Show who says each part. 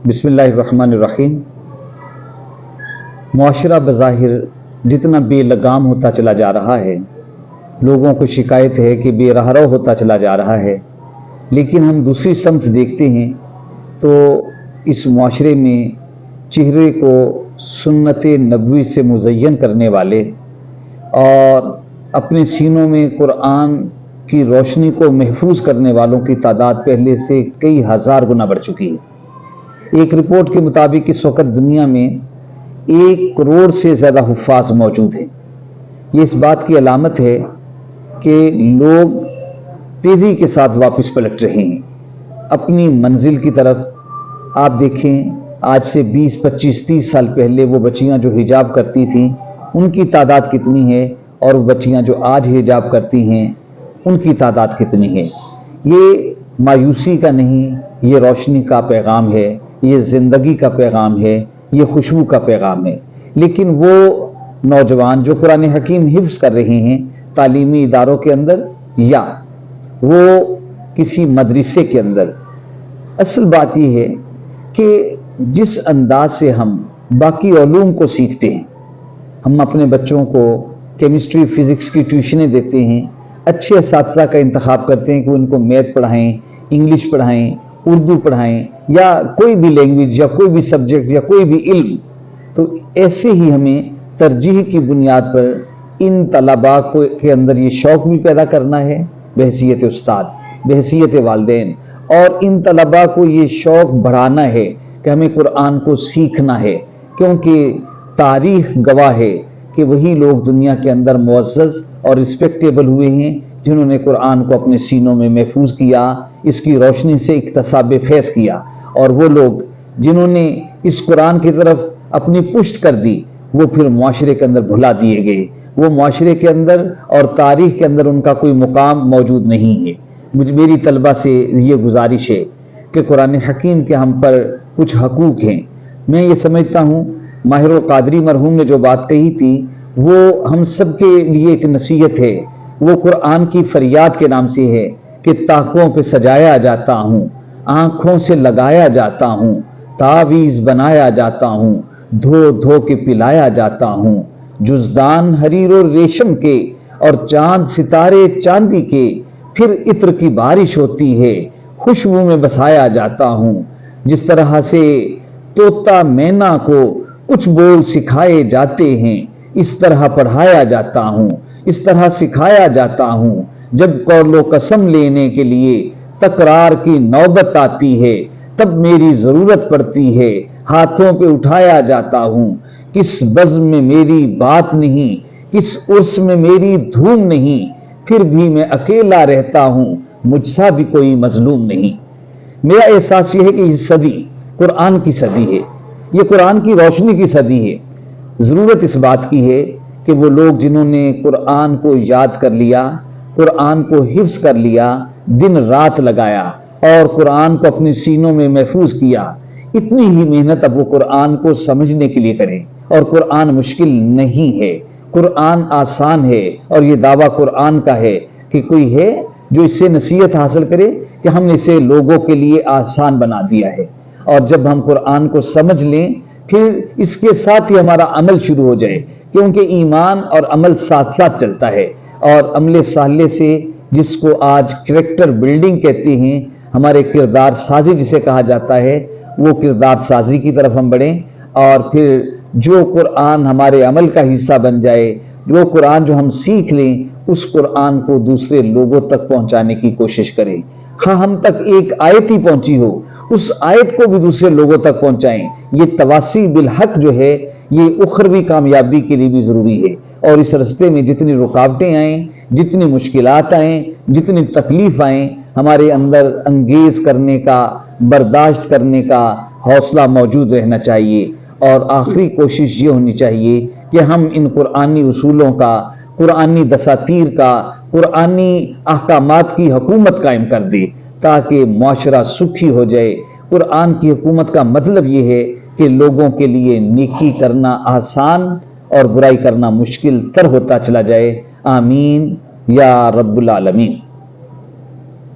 Speaker 1: بسم اللہ الرحمن الرحیم۔ معاشرہ بظاہر جتنا بے لگام ہوتا چلا جا رہا ہے، لوگوں کو شکایت ہے کہ بے رہرو ہوتا چلا جا رہا ہے، لیکن ہم دوسری سمت دیکھتے ہیں تو اس معاشرے میں چہرے کو سنت نبوی سے مزین کرنے والے اور اپنے سینوں میں قرآن کی روشنی کو محفوظ کرنے والوں کی تعداد پہلے سے کئی ہزار گنا بڑھ چکی ہے۔ ایک رپورٹ کے مطابق اس وقت دنیا میں 1 کروڑ سے زیادہ حفاظ موجود ہیں۔ یہ اس بات کی علامت ہے کہ لوگ تیزی کے ساتھ واپس پلٹ رہے ہیں اپنی منزل کی طرف۔ آپ دیکھیں، آج سے 20، 25، 30 سال پہلے وہ بچیاں جو حجاب کرتی تھیں ان کی تعداد کتنی ہے، اور وہ بچیاں جو آج حجاب کرتی ہیں ان کی تعداد کتنی ہے۔ یہ مایوسی کا نہیں، یہ روشنی کا پیغام ہے، یہ زندگی کا پیغام ہے، یہ خوشبو کا پیغام ہے۔ لیکن وہ نوجوان جو قرآن حکیم حفظ کر رہے ہیں تعلیمی اداروں کے اندر یا وہ کسی مدرسے کے اندر، اصل بات یہ ہے کہ جس انداز سے ہم باقی علوم کو سیکھتے ہیں، ہم اپنے بچوں کو کیمسٹری فزکس کی ٹیوشنیں دیتے ہیں، اچھے اساتذہ کا انتخاب کرتے ہیں کہ ان کو میتھ پڑھائیں، انگلش پڑھائیں، اردو پڑھائیں، یا کوئی بھی لینگویج یا کوئی بھی سبجیکٹ یا کوئی بھی علم، تو ایسے ہی ہمیں ترجیح کی بنیاد پر ان طلباء کے اندر یہ شوق بھی پیدا کرنا ہے بحیثیت استاد، بحیثیت والدین، اور ان طلباء کو یہ شوق بڑھانا ہے کہ ہمیں قرآن کو سیکھنا ہے، کیونکہ تاریخ گواہ ہے کہ وہی لوگ دنیا کے اندر معزز اور رسپیکٹیبل ہوئے ہیں جنہوں نے قرآن کو اپنے سینوں میں محفوظ کیا، اس کی روشنی سے اکتساب فیض کیا، اور وہ لوگ جنہوں نے اس قرآن کی طرف اپنی پشت کر دی وہ پھر معاشرے کے اندر بھلا دیے گئے، وہ معاشرے کے اندر اور تاریخ کے اندر ان کا کوئی مقام موجود نہیں ہے۔ میری طلبہ سے یہ گزارش ہے کہ قرآن حکیم کے ہم پر کچھ حقوق ہیں۔ میں یہ سمجھتا ہوں ماہر القادری مرحوم نے جو بات کہی تھی وہ ہم سب کے لیے ایک نصیحت ہے۔ وہ قرآن کی فریاد کے نام سے ہے کہ طاقوں پہ سجایا جاتا ہوں، آنکھوں سے لگایا جاتا ہوں، تعویذ بنایا جاتا ہوں، دھو دھو کے پلایا جاتا ہوں، جزدان حریر و ریشم کے اور چاند ستارے چاندی کے، پھر عطر کی بارش ہوتی ہے، خوشبو میں بسایا جاتا ہوں۔ جس طرح سے طوطا مینا کو کچھ بول سکھائے جاتے ہیں، اس طرح پڑھایا جاتا ہوں، اس طرح سکھایا جاتا ہوں۔ جب قول و قسم لینے کے لیے تکرار کی نوبت آتی ہے تب میری ضرورت پڑتی ہے، ہاتھوں پہ اٹھایا جاتا ہوں۔ کس بزم میں میری بات نہیں، کس عرس میں میری دھوم نہیں، پھر بھی میں اکیلا رہتا ہوں، مجھ سا بھی کوئی مظلوم نہیں۔ میرا احساس یہ ہے کہ یہ صدی قرآن کی صدی ہے، یہ قرآن کی روشنی کی صدی ہے۔ ضرورت اس بات کی ہے کہ وہ لوگ جنہوں نے قرآن کو یاد کر لیا، قرآن کو حفظ کر لیا، دن رات لگایا اور قرآن کو اپنے سینوں میں محفوظ کیا، اتنی ہی محنت اب وہ قرآن کو سمجھنے کے لیے کریں۔ اور قرآن مشکل نہیں ہے، قرآن آسان ہے، اور یہ دعویٰ قرآن کا ہے کہ کوئی ہے جو اس سے نصیحت حاصل کرے کہ ہم نے اسے لوگوں کے لیے آسان بنا دیا ہے۔ اور جب ہم قرآن کو سمجھ لیں پھر اس کے ساتھ ہی ہمارا عمل شروع ہو جائے، کیونکہ ایمان اور عمل ساتھ ساتھ چلتا ہے، اور عمل صالح سے جس کو آج کریکٹر بلڈنگ کہتے ہیں، ہمارے کردار سازی جسے کہا جاتا ہے، وہ کردار سازی کی طرف ہم بڑھیں، اور پھر جو قرآن ہمارے عمل کا حصہ بن جائے، جو قرآن جو ہم سیکھ لیں اس قرآن کو دوسرے لوگوں تک پہنچانے کی کوشش کریں۔ ہاں، ہم تک ایک آیت ہی پہنچی ہو، اس آیت کو بھی دوسرے لوگوں تک پہنچائیں۔ یہ تواصی بالحق جو ہے یہ اخروی کامیابی کے لیے بھی ضروری ہے، اور اس راستے میں جتنی رکاوٹیں آئیں، جتنی مشکلات آئیں، جتنی تکلیف آئیں، ہمارے اندر انگیز کرنے کا، برداشت کرنے کا حوصلہ موجود رہنا چاہیے، اور آخری کوشش یہ ہونی چاہیے کہ ہم ان قرآنی اصولوں کا، قرآنی دساتیر کا، قرآنی احکامات کی حکومت قائم کر دے تاکہ معاشرہ سکھی ہو جائے۔ قرآن کی حکومت کا مطلب یہ ہے کہ لوگوں کے لیے نیکی کرنا آسان اور برائی کرنا مشکل تر ہوتا چلا جائے۔ آمین یا رب العالمین۔